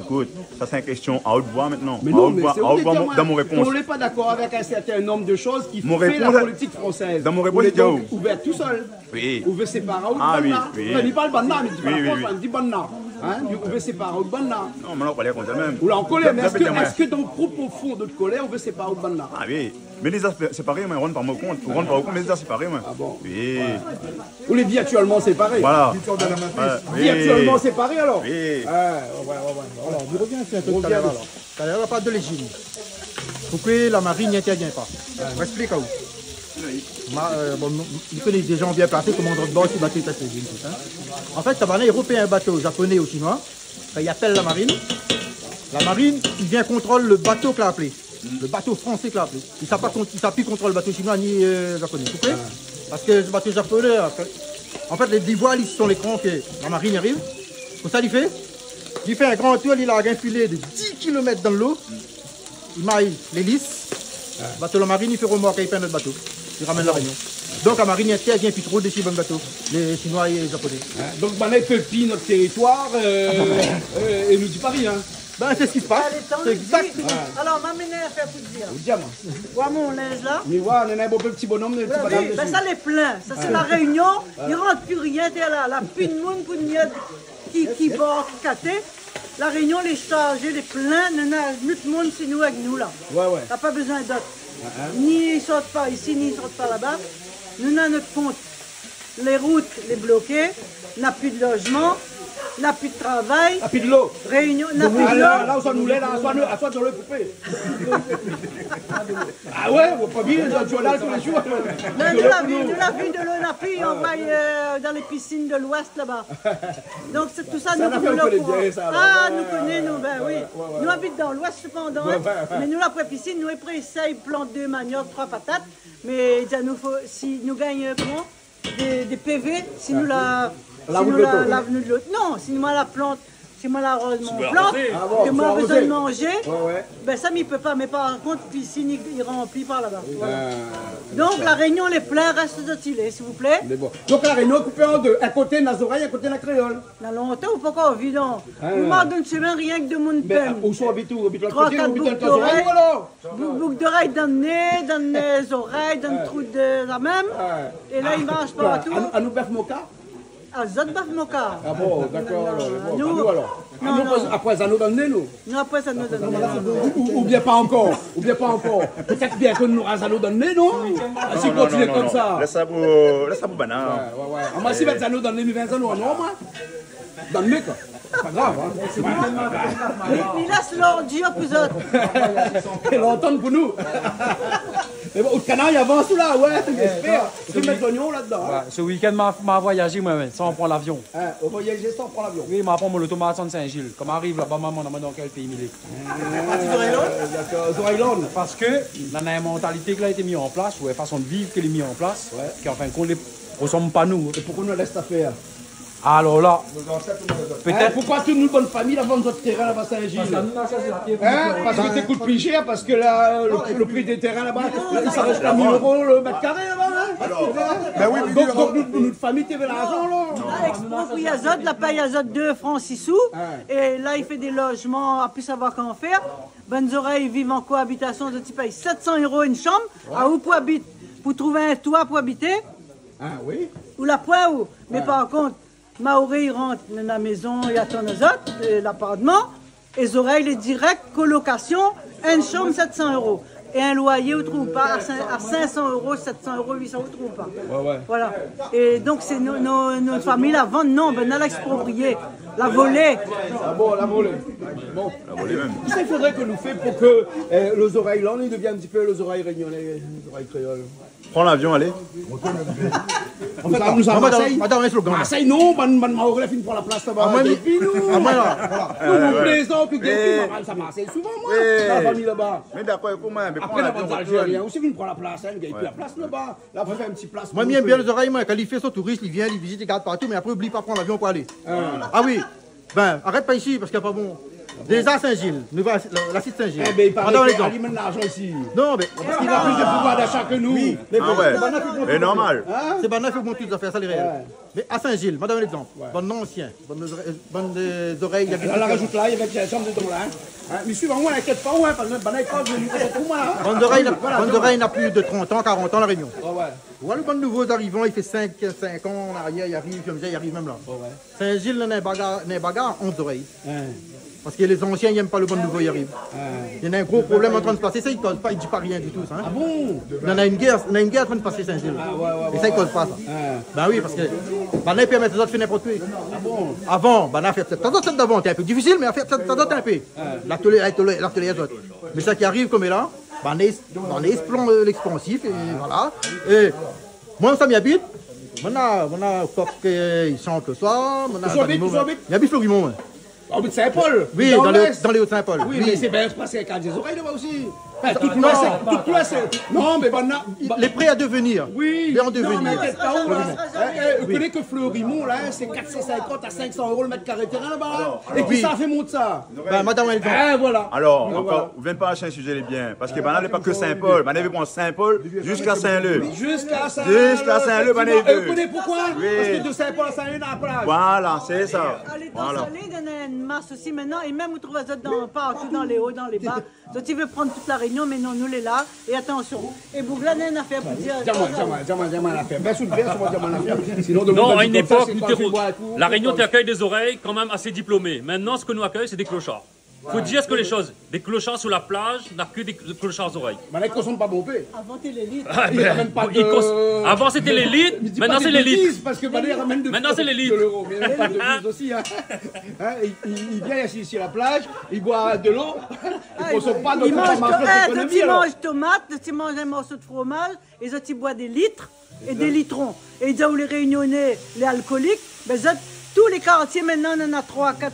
Écoute, ça c'est une question à haute voix maintenant. Mais non, mais c'est dans mon réponse. On n'est pas d'accord avec un certain nombre de choses qui font la politique française. Dans mon réponse, il est donc ouvert tout seul. Oui. Vous veut séparer ou ah, oui, oui. Il parle banna, mais il dit pas la France, il dit banna. Hein? Vous veut séparer ou banna. Non, mais on parlait comme ça même. Ou là en colère, mais est-ce que dans le propos fond de colère, on veut séparer ou banna? Ah oui. Mais les séparés, on rentre par mon compte. On rentre par mon compte, mais les séparés, moi. Ah bon? Oui. Ou les virtuellement séparés. Voilà. Virtuellement séparés alors? Oui. Ouais. Alors, je reviens sur un truc tout à l'heure alors. Tout à l'heure, pas de légime. Pourquoi la marine n'intervient pas? Je m'explique à vous. Vous connaissez des gens bien placés, commandant de bord qui battent les têtes légines. En fait, ça va un européen, un bateau japonais ou chinois. Il appelle la marine. La marine, il vient contrôler le bateau qu'il a appelé. Le bateau français qu'il a appelé. Il ne s'appuie contre le bateau chinois ni japonais. Vous comprenez? Parce que le bateau japonais, en fait, les voiles, ils sont les crans que la marine arrive. Comme ça, il fait un grand tour, il a un filet de 10 km dans l'eau. Il maille l'hélice. Le bateau de la marine, il fait remorque, il peint notre bateau. Il ramène la réunion. Donc la marine intervient puis trop décide le bateau, les Chinois et les Japonais. Donc maintenant, ils peuvent piller notre territoire et nous dit pas rien. Ben c'est ce qui se passe. C'est exact. Alors, ma mère a fait pour dire. Vous dites, vois mon linge là. Mais voilà, on a un beau petit bonhomme, des petits bonhommes. Ben ça les plein. Ça c'est la réunion. Il ne rentre plus rien. La plus de monde pour qui bord, qui caté. La réunion, les chargés, les pleins, nous tout le monde, c'est nous avec nous là. Ouais. T'as pas besoin d'autres. Ni ils sortent pas ici, ni ils sortent pas là-bas. Nous avons notre compte. Les routes, les bloquées. N'a plus de logement. N'a plus de travail. N'a plus de l'eau. Réunion, n'a plus de l'eau. Là où ça nous l'est, là, à soi dans le poupée. Ah ouais, on pas bien, tu vas là tous les jours. Nous l'avons vu de l'eau, n'a plus, on va dans les piscines de l'ouest là-bas. Donc c'est tout ça, nous connaissons. Ah, nous connaissons, ben oui. Nous habitons dans l'ouest cependant, mais nous la piscine, nous essayons de planter 2 maniocs, 3 patates, mais si nous gagnons des PV, si nous l'avenue de l'autre. Non, si moi la plante, si moi la rose mon plante, que moi j'ai besoin de manger, ben ça m'y peut pas. Mais par contre, piscine il remplit par là-bas. Voilà. Donc la réunion les pleins reste de s'il vous plaît. Donc la réunion coupée en deux, à côté de la oreilles, à côté de la créole. Dans longtemps ou pas encore évident. Nous m'en donne semaine rien que de mon peine. Où sont habités? Où habitent l'autre côté? 3-4 boucles d'oreilles dans le nez, dans les oreilles, dans le trou de la même. Et là il marche partout. À nous bœuf moka? Ah, Zot Baf Moka. Ah bon, d'accord. Nous alors. Après ça nous donne nous. Non, après ça nous donne. Ou bien pas encore. Peut-être bien que nous ça nous donne non. Si continue comme ça. Laisse ça pour banane. Ouais. Moi si ça nous donne 20 ans non moi. Dans le mec. Pas grave, hein. Il laisse l'ordure pour autres. Et l'entendre pour nous. Mais bon, au canard, il avance tout là, ouais, j'espère. Tu mets l'oignon là-dedans. Ouais, ce week-end, m'a voyagé, moi, sans prendre l'avion. Au voyager sans prendre l'avion? Oui, m'a pris mon automate de Saint-Gilles. Comme arrive là-bas, maman, on dans quel pays militaire? D'accord, Zoraïlande. Parce que, dans la mentalité qui a été mise en place, ou la façon de vivre qui est mise en place, qui en fin de compte, ne ressemble pas nous. Et pourquoi nous laisse ça faire? Alors là, peut-être. Pourquoi toute une bonne famille là vend notre terrain là-bas Saint-Gilles? Parce que ça coûte plus cher, parce que le prix des terrains là-bas, ça reste à 1000 € le mètre carré là-bas. Donc notre famille t'avait l'argent là. Exproprié Azot, la paye Azot 2 francs 6 sous. Et là il fait des logements, à plus savoir qu'en faire. Bonnes oreilles vivent en cohabitation, tu payes 700 € une chambre. À où pour habiter? Pour trouver un toit pour habiter. Ah oui. Ou la pointe où. Mais par contre, Maoré, il rentre dans la maison, il attend les autres, l'appartement, et les oreilles, les directs, colocation, une chambre, 700 €. Et un loyer, vous ne trouvez pas, à 500 €, 700 €, 800 €, vous ne trouvez pas. Voilà. Et donc, c'est nos familles la vendent, non, ben, on a l'exproprié, la volée. Ah bon, la volée. Bon, la volée même. Qu'est-ce qu'il faudrait que nous fassions pour que les oreilles là, ils deviennent un petit peu les oreilles réunionnais, les oreilles créoles? Prends l'avion, allez. En fait, nous sommes à Marseille. Marseille, non, Maoré finit pour la place là-bas. Et puis nous, nous plaisons, puis ça Marseille souvent, moi, la famille là-bas. Mais d'accord, comment, Après, la bande algérienne aussi, il prend la place, il gagne plus la place là-bas. Là, on fait un petit place. Moi, j'aime bien les oreilles, moi, quand il fait son touriste, il vient, il visite, il garde partout, mais après, oublie pas de prendre l'avion pour aller. Ah oui, ben, arrête pas ici, parce qu'il n'y a pas bon. Déjà Saint-Gilles, nous voilà la site Saint-Gilles. Eh bien, il parle qu'il alimente l'argent ici. Non, mais. Parce qu'il a plus de pouvoir d'achat que nous. Oui, ah ouais, c'est normal. C'est Banaf qui monte toutes les affaires, ça les réels. Mais à Saint-Gilles, madame l'exemple, bon ancien, bonne oreilles. Elle la rajoute là, il y avait une chambre de don là. Mais suivant moi, n'inquiète pas, parce que Banaf, je ne connais pas moi. Bonne oreille n'a plus de 30 ans, 40 ans la Réunion. Voilà le bon nouveau arrivant, il fait 5 ans en arrière, il arrive comme ça, il arrive même là. Saint-Gilles, il y a un bagarre, 11 oreilles. Parce que les anciens, ils n'aiment pas le bon nouveau, il arrive. Il y en a un gros problème en train de se passer, ça, il ne cause pas, il ne dit pas rien du tout. Ça, hein. Ah bon? Il y en a une guerre en train de passer Saint-Gilles. Et ça, il ne cause pas ça. Ben oui, parce que Banaf permet aux autres de faire n'importe quoi. Ah bon? Avant, Banaf fait ça d'autres d'avant, c'était un peu difficile, mais ça d'autres un peu. L'atelier les autres. Mais ça qui arrive comme est là, Banaf explose l'expansif, et voilà. Et moi, ça m'y habite. On a coq qui chante le soir. Il habite Florimont. Au bout de Saint-Paul? Oui, dans les Hauts-de-Saint-Paul. Oui, mais c'est bien passé avec des oreilles là-bas aussi. Toute place. Non, mais les prêts à devenir. Oui. Les en devenir. Non, mais vous connaissez que Fleurimont, là, c'est 450 à 500 € le mètre carré terrain là-bas. Et qui ça fait monter ça? Madame, elle voilà. Alors, encore, vous ne venez pas acheter un sujet les biens. Parce que Banaf n'est pas que Saint-Paul. Banaf est Saint-Paul jusqu'à Saint-Leu. Jusqu'à Saint-Leu. Vous connaissez pourquoi? Parce que de Saint-Paul à Saint-Leu, dans la plage. Voilà, c'est ça. Allez, dans Salé, il y en a une masse aussi maintenant. Et même vous trouvez ça partout dans les hauts, dans les bas. Donc, il veut prendre toute la Réunion, mais non, nous, les là. Et attention. Et Bouglan a une affaire pour dire. Diamant l'affaire. Ben, sous le verre, sur Diamant l'affaire. Non, à une époque, la Réunion accueille des oreilles quand même assez diplômées. Maintenant, ce que nous accueillons, c'est des clochards. Il faut dire ce que les choses. Des clochards sur la plage, n'a que des clochards oreilles. Mais là, ils ne consomment pas bombé. Avant, c'était l'élite. Avant, c'était l'élite. Maintenant, c'est l'élite. Parce que maintenant, c'est l'élite. aussi. Il vient ici à la plage, il boit de l'eau, il ne consomme pas de l'eau. Ils mangent tomates, ils mangent un morceau de fromage, et ils ils boivent des litres et des litrons. Et ils ont les réunionnais, les alcooliques, tous les quartiers maintenant, on en a 3, 4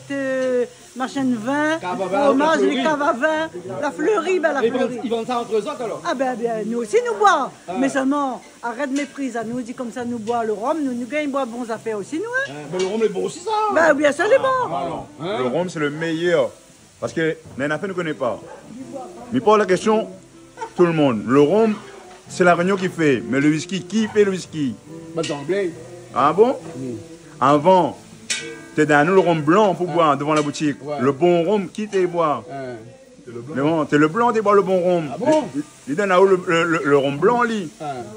machines de vin, fromage, les caves à vin, la fleurie, la fleurie. Ils vendent ça entre eux autres alors? Ah ben, nous aussi nous boivons. Mais seulement, arrête de méprise, nous dit comme ça, nous boivons le rhum, nous gagnons boire bons affaires aussi, nous. Hein? Mais le rhum est bon aussi ça? Ben bien sûr, il est bon. Le rhum c'est le meilleur. Parce que les affaires ne connaissent pas. Mais pour la question, tout le monde, le rhum, c'est la Réunion qui fait. Mais le whisky, qui fait le whisky? Ben d'anglais. Ah bon? Avant, t'es dans le rhum blanc pour boire devant la boutique. Le bon rhum, qui t'es boire? Mais bon, t'es le blanc, t'es boire le bon rhum. Ah bon? Il donne là le rhum blanc, lui.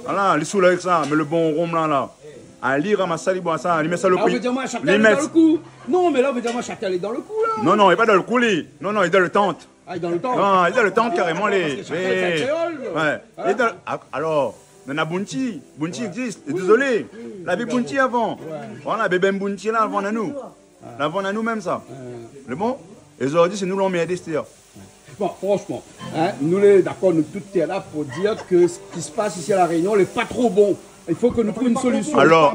Voilà, il saoule avec ça. Mais le bon rhum là. Ali ramasse ça, il boit ça, il met ça le prix. On veut dire moi, chacun est dans le cou. Non, mais là, on veut dire moi, chacun est dans le cou là. Non, il n'est pas dans le cou, lui. Non, il est dans le tente. Ah, il est dans le tente? Non, il est dans le tente carrément, lui. Ouais. Alors. On a Bunti. Bunti existe. Désolé. La vie Bunti avant. Voilà, bébé Bunti là, avant à nous. Avant à nous même ça. C'est bon? Et aujourd'hui, c'est nous l'on met à destin. Bon, franchement, nous les d'accord, nous tous là pour dire que ce qui se passe ici à La Réunion n'est pas trop bon. Il faut que nous trouvions une solution. Alors.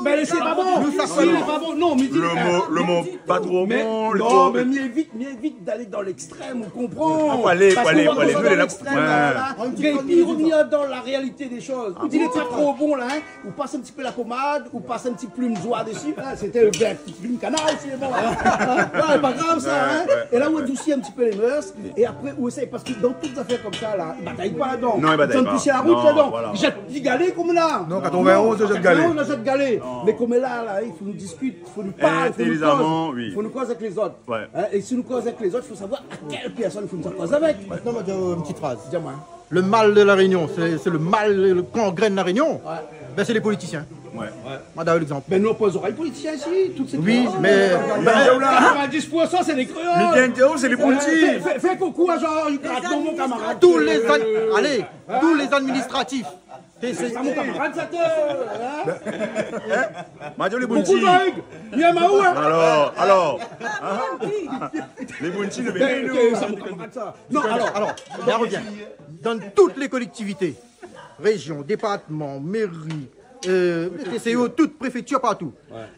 Mais c'est pas bon. C'est pas bon. Non, mais le mot pas trop bon. Non, mais mieux vite d'aller dans l'extrême, on comprend. Aller. Et puis revenir dans la réalité des choses. Vous dites pas trop bon là, ou passe un petit peu la pommade, ou passe un petit plume joie dessus. C'était le petit plume canard aussi, bon. C'est pas grave ça. Et là, on adoucit un petit peu les mœurs. Et après, on essaye, parce que dans toutes les affaires comme ça, là, ils bataillent pas là-dedans. Non, ils bataillent pas. Ils sont la route là-dedans. Ils jettent du galet comme là. Non, 91, je jette galet. On jette galet. Mais comme là, il faut nous discuter, il faut nous parler, il faut nous causer avec les autres. Et si nous causons avec les autres, il faut savoir à quelle personne il faut nous causer avec. Maintenant, on va dire une petite phrase. Dis-moi. Le mal de la Réunion, c'est le mal, le gangrène de la Réunion, ben c'est les politiciens. Madame l'exemple. Ben nous opposons les politiciens ici, toutes ces mais. 90% c'est des créoles. Mais bien c'est les politiques. Fais coucou à Jean-Yves, mon camarade. Tous les administratifs. C'est mon camarade, ça te. Les Bounty. Alors. Les Bounty ne viennent pas. C'est mon camarade, ça. Non, alors, bien revient. Dans toutes les collectivités, régions, départements, mairies, TCO, toute préfecture, partout.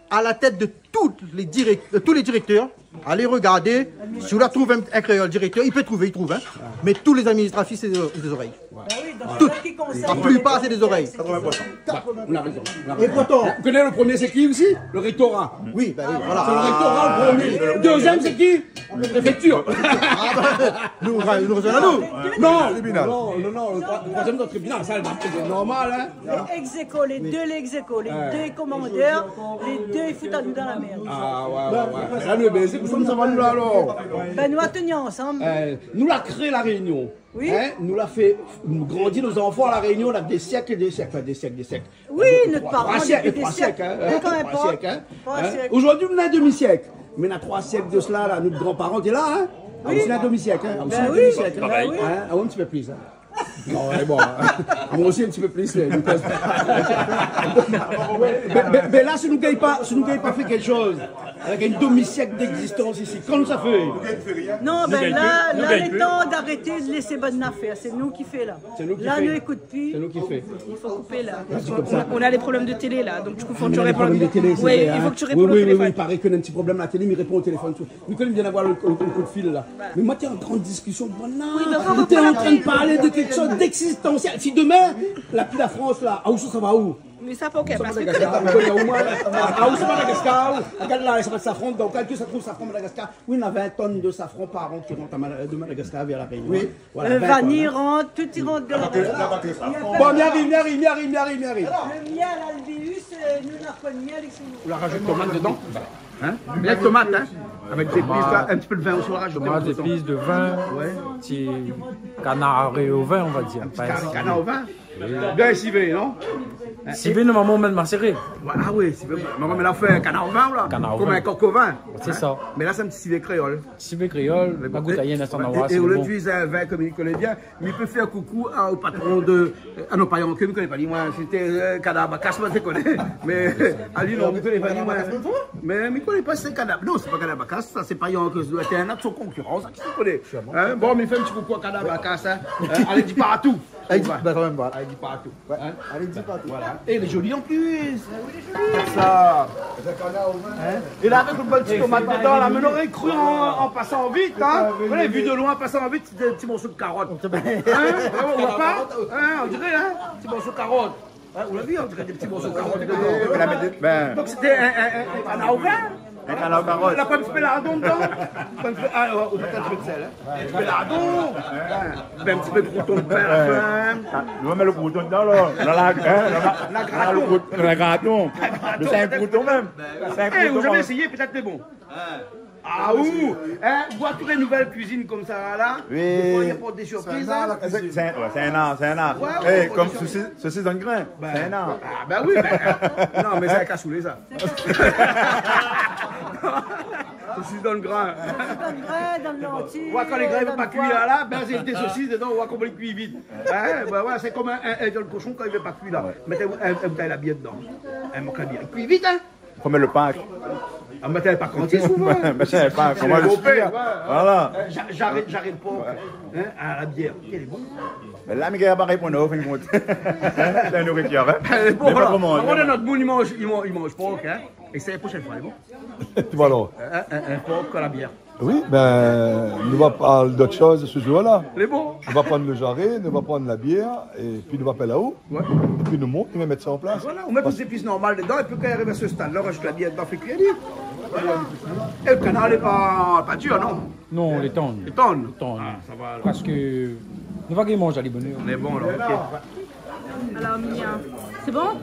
À la tête de tous les directeurs, allez regarder. Si vous la trouvez un créole directeur, il peut trouver, il trouve. Hein. Mais tous les administratifs, c'est des oreilles. Toutes. La plupart, c'est des oreilles. 80%. On a raison. Et pourtant, vous connaissez le premier, c'est qui aussi? Le rectorat. Oui, ben oui, voilà. C'est le rectorat le premier. Le deuxième, c'est qui? La préfecture. Nous rejoignons à nous. Non, le troisième, c'est le tribunal. Ça, c'est normal. Hein. Les ex-éco, les deux les commandeurs, les deux, ils foutent à nous dans la merde. Ah, ouais. Là, nous, c'est pour ça nous, alors. Ben, nous a tenu ensemble. Nous l'a créé la Réunion. Oui. Hein? Nous l'a fait grandir nos enfants à la Réunion, on a des siècles et des siècles. Oui, notre parent, des siècles. Aujourd'hui, on a un demi-siècle. Mais on a 3 siècles de cela, là, notre grand-parent était là. Hein? Oui. On a un demi-siècle. Hein? Ben oui. Un petit peu plus. Hein? Non, mais bon, moi aussi un petit peu plus. Mais là, si nous n'avons pas fait quelque chose, avec un demi-siècle d'existence ici, quand ça fait? Non, ben là, il est temps d'arrêter de laisser bonne affaire. C'est nous qui fait là. Là, nous écoute plus. C'est nous qui fait. Il faut couper là. On a des problèmes de télé là, donc du coup, il faut que tu répondes. répondes. Oui, il faut que tu répondes au téléphone. Oui, il paraît qu'on a un petit problème à la télé, mais il répond au téléphone. Nous connaissons bien avoir le coup de fil là. Mais moi, tu es en grande discussion. Tu es en train de parler de quelque chose d'existentiel. Si demain, la France là, où ça va où? Mais ça pas ok, parce que... Où c'est Madagascar? Regarde là, ça va être safran. Donc, quand ça trouve safran Madagascar, oui, on a 20 tonnes de safran par an qui rentrent de Madagascar vers la Réunion. Oui. Le vanille rentre, tout y rentre de la Réunion. Bon, il arrive. Le miel, l'alvéus, nous on a pas de miel ici. On la rajoute tomate dedans. Hein? Miel tomate, hein? Avec des épices, un petit peu de vin aussi, on rajoute. Tomate, épices, de vin, petit canard au vin, on va dire. Canard au vin? Bien civé, non? Civé, normalement, on met macéré. Ah oui, civé. Normalement, on a fait un canard au vin, là. Comme un coq au vin. C'est ça. Mais là, c'est un petit civé créole. Civé créole, la goutte à yen, et on utilise un vin comme il connaît bien. Mais il peut faire coucou au patron de. Ah non, pas Yann, je ne connais pas. Moi, c'était Canabacas, moi, je connais. Mais à lui, non, je ne connais pas. Mais je ne connais pas, c'est Canabacas. Non, c'est pas Canabacas, ça, c'est pas Yann, c'est un autre concurrent, ça, qui se connaît. Bon, mais il fait un petit coucou à Canabacas. Allez, dis pas à tout. Elle dit partout. Elle dit partout. Voilà. Et elle est jolie en plus. Ça. Et là, avec le bon petit tomate dedans, là, mais on aurait cru en passant vite. Hein. Vous l'avez vu de loin, en passant vite, c'était un petit morceau de carotte. On voit pas? On dirait, hein? Petit morceau de carotte. Vous l'avez vu, on dirait des petits morceaux de carotte dedans. Donc c'était un canard au vin. Un canard carotte. Elle a pas un petit peu lardon dedans? Un petit peu de sel. Un petit peu lardon. Un petit peu de crouton de pain. On va mettre le crouton dedans, là. La graton. Mais c'est un crouton même. Vous avez essayé, peut-être c'est bon. Ah ouh! Voir toutes les nouvelles cuisines comme ça là. Oui. Des fois, il n'y a pas des surprises. C'est un art. Comme ceci dans le grain. C'est un art. Ah ben oui, non, mais c'est un cassoulet ça. Saucisse dans le grain. Dans le lentilles. On voit quand les grains ne vont pas cuire là, ben c'est des saucisses dedans, on voit comment ils cuisent vite. C'est comme dans le cochon quand il ne veut pas cuire là. Mettez un bouteille la bière dedans. Un moquin bien. Il cuit vite, hein? Il faut mettre le pain. On mettait pas quand il souvent. Mettez le pain, comment le faire? Voilà. J'arrête pas à la bière. Elle est bonne. Mais là, il n'y a pas répondu au fin de compte. C'est un nourriture, hein? Bon, voilà. On a notre bout, il mange porc, hein? Et c'est la prochaine fois, elle est bon? Tu vois alors? Un porc à la bière. Oui, ben, nous va parler d'autre chose ce jour-là. C'est bon. On va prendre le jarret, nous va prendre la bière, et puis nous va faire là-haut. Ouais. Et puis nous monte, nous va mettre ça en place. Voilà, on met des épices normales dedans, et puis quand il arrive à ce stade-là, on rajoute la bière dedans, fait cuire. Et le canard n'est pas dur, non? Non, les tonnes. Les tonnes? Ah, ça va. Parce que nous va qu'il mange à l'ébonheur. On est bon alors, ok. Alors, Mia, c'est bon?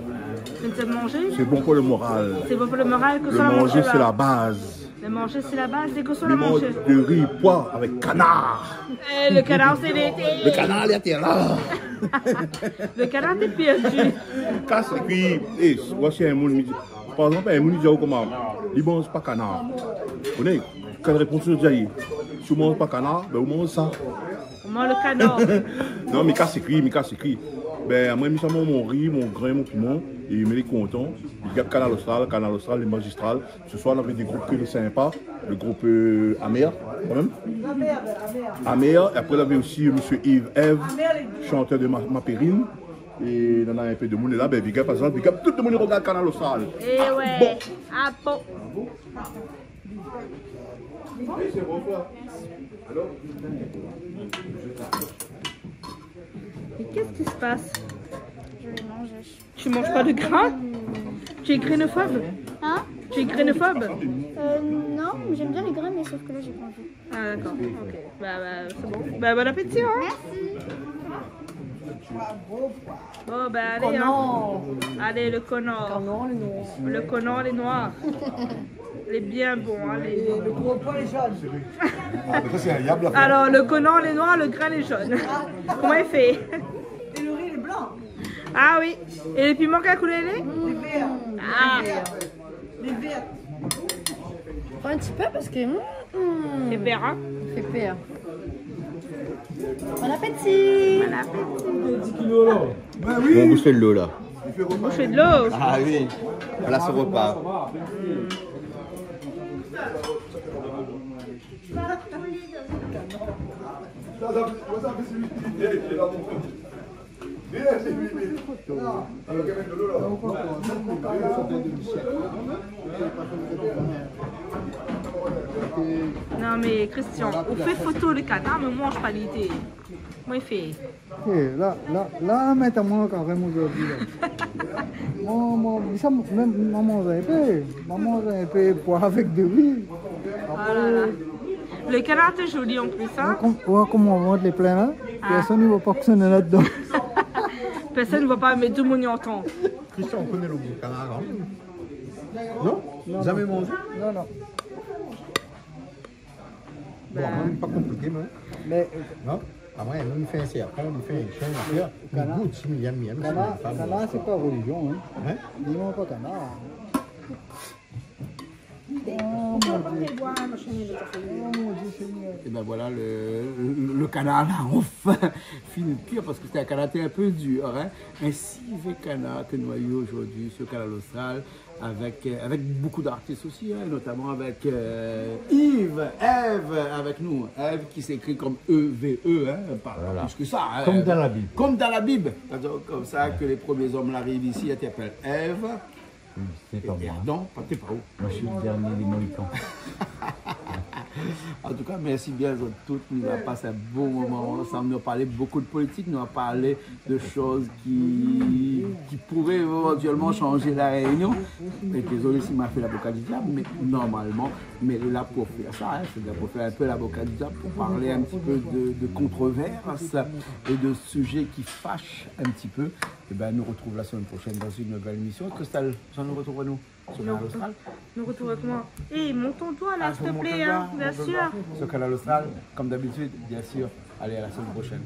Tu sais manger? C'est bon pour le moral. C'est bon pour le moral que le soit manger, c'est la base. Le manger, c'est la base, c'est que soit le manger. De riz, pois avec canard. Le canard, c'est l'été. Le canard, il était là. Le canard, t'es perdu. Casse, et puis, voici un monde. Par exemple, un monde dit comment? Il ne mange pas canard. Vous voyez, quand la réponse est dit, si vous ne mangez pas canard, ben vous mangez ça. On mange le canard. Non, mais casse écrit, Ben, moi, je mets mon riz, mon grain, mon piment, et il me les content. Il y a Canal Austral, les magistrales. Ce soir, on avait des groupes que sympas, le groupe Amer, quand même. Amer. Et après, on avait aussi M. Yves, chanteur de Ma Périne. Et on a un peu de monde là, ben, big up, par exemple, big up, tout le monde regarde Canal Austral. Eh ouais. Bon. Ah bon. Mais qu'est-ce qui se passe? Je vais manger. Tu manges pas de gras? Tu es grainophobe? Hein? Tu es grainophobe? Non, j'aime bien les grains, mais sauf que là j'ai pas envie. Ah d'accord, ok. Bah c'est bon. Bah bon appétit hein. Merci. Bon bah allez hein. Allez le connard. Le connard les noirs. Les bien bons, hein, le gros poil les jaunes. Alors le connard les noirs, le grain les jaunes. Comment il fait? Et le riz, les blancs. Ah oui. Et les piments cacoulés? Les verts. Ah. Les verts. Prends un petit peu parce que... C'est vert hein? C'est pire. Bon appétit. Bon appétit. On bouffait de l'eau là. Boucher de l'eau. Ah oui, là ce repas. Non mais Christian, on fait photo le canard, mais on mange pas l'idée. Moi il fait. Là, maintenant, carrément aujourd'hui. Moi, ça, même maman un peu poire avec de riz. Oh là là. Le canard est joli en plus, hein? Comment on vend les pleins là? Personne ne va pas que ça n'est là-dedans. Personne ne va pas mettre 2 millions de temps. Christian, on connaît le goût du canard, hein? Non? Jamais mangé? Non. Bon, même pas compliqué, non? Mais. Non? Après, on fait un serpent, on fait un chien, on fait un goût de 6 millions de miel. Canard, c'est pas religion, hein? Ils n'ont pas canard. Et ben voilà, le canard là, enfin, finit pire parce que c'était un canard un peu dur. Hein? Un si vieux canard que nous avons aujourd'hui sur Canal Austral, avec beaucoup d'artistes aussi, hein, notamment avec Eve avec nous. Eve qui s'écrit comme E-V-E, hein, pas plus que ça. Hein, comme dans la Bible. Comme dans la Bible. Comme ça que les premiers hommes arrivent ici, ils t'appellent Eve. C'est pas moi. Non, t'es pas où? Moi je suis le dernier des Mohicans. En tout cas, merci bien à toutes. Nous avons passé un bon moment ensemble. Nous avons parlé beaucoup de politique. Nous avons parlé de choses qui pourraient éventuellement changer la Réunion. Et désolé s'il m'a fait l'avocat du diable, mais normalement, mais là pour faire ça, hein, c'est pour faire un peu l'avocat du diable, pour parler un petit peu de controverses et de sujets qui fâchent un petit peu. Et ben, nous retrouvons la semaine prochaine dans une nouvelle émission. Cristal, ça nous retrouve à nous sur Canal Austral. Nous retrouvons avec moi. Hé, monte ton doigt là, s'il te plaît, hein, bien sûr. Sur Canal Austral, comme d'habitude, bien sûr. Allez, à la semaine prochaine.